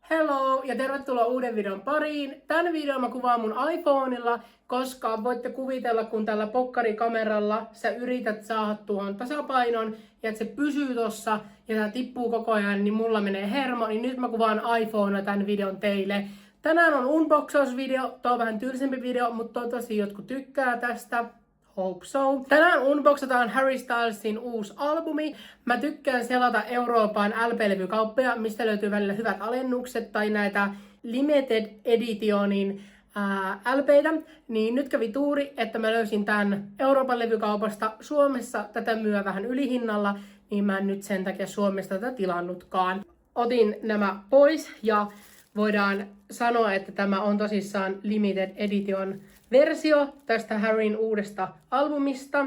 Hello ja tervetuloa uuden videon pariin. Tän videon mä kuvaan mun iPhoneilla, koska voitte kuvitella, kun tällä pokkarikameralla sä yrität saada tuon tasapainon ja että se pysyy tossa ja tää tippuu koko ajan, niin mulla menee hermo, niin nyt mä kuvaan iPhonella tän videon teille. Tänään on unboxausvideo, tää on vähän tylsempi video, mutta toivottavasti jotkut tykkää tästä. Hope so. Tänään unboxataan Harry Stylesin uusi albumi. Mä tykkään selata Euroopan LP-levykauppoja, mistä löytyy välillä hyvät alennukset tai näitä limited editionin LP:tä. Niin nyt kävi tuuri, että mä löysin tän Euroopan levykaupasta. Suomessa tätä myy vähän ylihinnalla, niin mä en nyt sen takia Suomesta tätä tilannutkaan. Otin nämä pois ja voidaan sanoa, että tämä on tosissaan limited edition versio tästä Harryn uudesta albumista.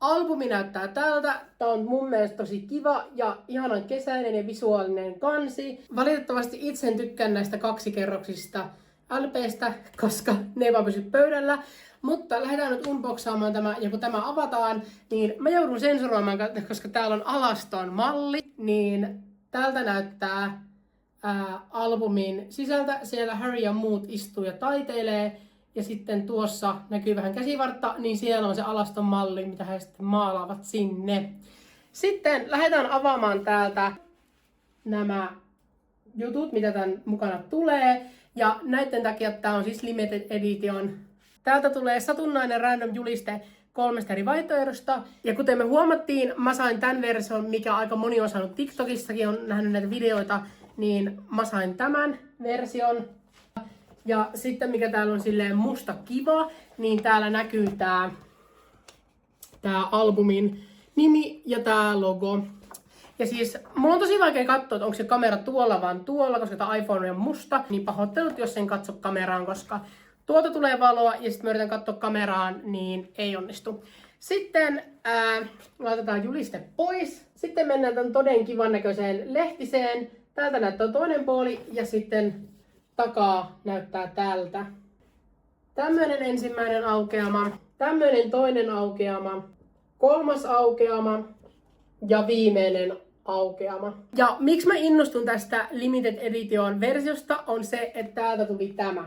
Albumi näyttää tältä. Tää on mun mielestä tosi kiva ja ihanan kesäinen ja visuaalinen kansi. Valitettavasti itse en tykkään näistä kaksikerroksista LPstä, koska ne ei vaan pysy pöydällä. Mutta lähdetään nyt unboxaamaan tämä, ja kun tämä avataan, niin mä joudun sensuroimaan, koska täällä on alaston malli, niin tältä näyttää albumin sisältä. Siellä Harry ja muut istuu ja taiteilee. Ja sitten tuossa näkyy vähän käsivartta, niin siellä on se alaston malli, mitä he sitten maalaavat sinne. Sitten lähdetään avaamaan täältä nämä jutut, mitä tämän mukana tulee. Ja näiden takia tämä on siis limited edition. Täältä tulee satunnainen random juliste 3 eri vaihtoehdosta. Ja kuten me huomattiin, mä sain tämän version, mikä aika moni on saanut TikTokissakin, on nähnyt näitä videoita, niin mä sain tämän version. Ja sitten mikä täällä on silleen musta kiva, niin täällä näkyy tää albumin nimi ja tää logo. Ja siis mulla on tosi vaikea katsoa, että onko se kamera tuolla vaan tuolla, koska tää iPhone on musta. Niin pahoittelut, jos en katso kameraan, koska tuolta tulee valoa ja sitten mä yritän katsoa kameraan, niin ei onnistu. Sitten laitetaan juliste pois. Sitten mennään tämän toden kivan näköiseen lehtiseen. Täältä näyttää toinen puoli ja sitten takaa näyttää tältä. Tämmöinen ensimmäinen aukeama, tämmöinen toinen aukeama, kolmas aukeama ja viimeinen aukeama. Ja miksi mä innostun tästä limited edition versiosta on se, että täältä tuli tämä.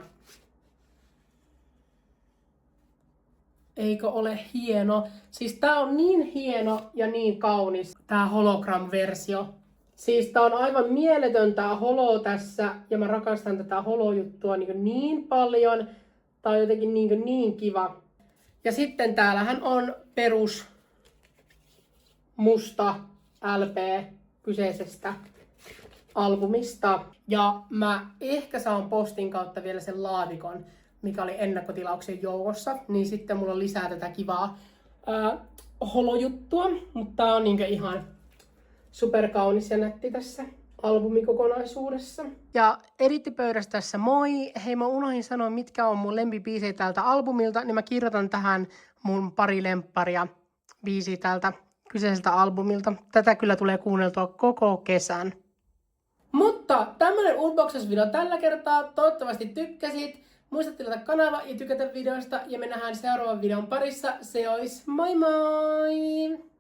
Eikö ole hieno? Siis tää on niin hieno ja niin kaunis, tää hologram-versio. Siis tää on aivan mieletön tää holo tässä, ja mä rakastan tätä holojuttua niin paljon. Tää on jotenkin niin kiva. Ja sitten täällähän on perus musta LP kyseisestä albumista. Ja mä ehkä saan postin kautta vielä sen laatikon, mikä oli ennakkotilauksen joukossa. Niin sitten mulla on lisää tätä kivaa holojuttua, mutta tää on ihan superkaunis ja nätti tässä albumikokonaisuudessa. Ja edittipöydässä tässä moi! Hei, mä unohdin sanoa, mitkä on mun lempibiisejä tältä albumilta, niin mä kirjoitan tähän mun pari lempparia biisiä tältä kyseiseltä albumilta. Tätä kyllä tulee kuunneltua koko kesän. Mutta tämmönen unboxausvideo tällä kertaa. Toivottavasti tykkäsit. Muista tilata kanava ja tykätä videosta ja me nähdään seuraavan videon parissa. Se ois moi moi!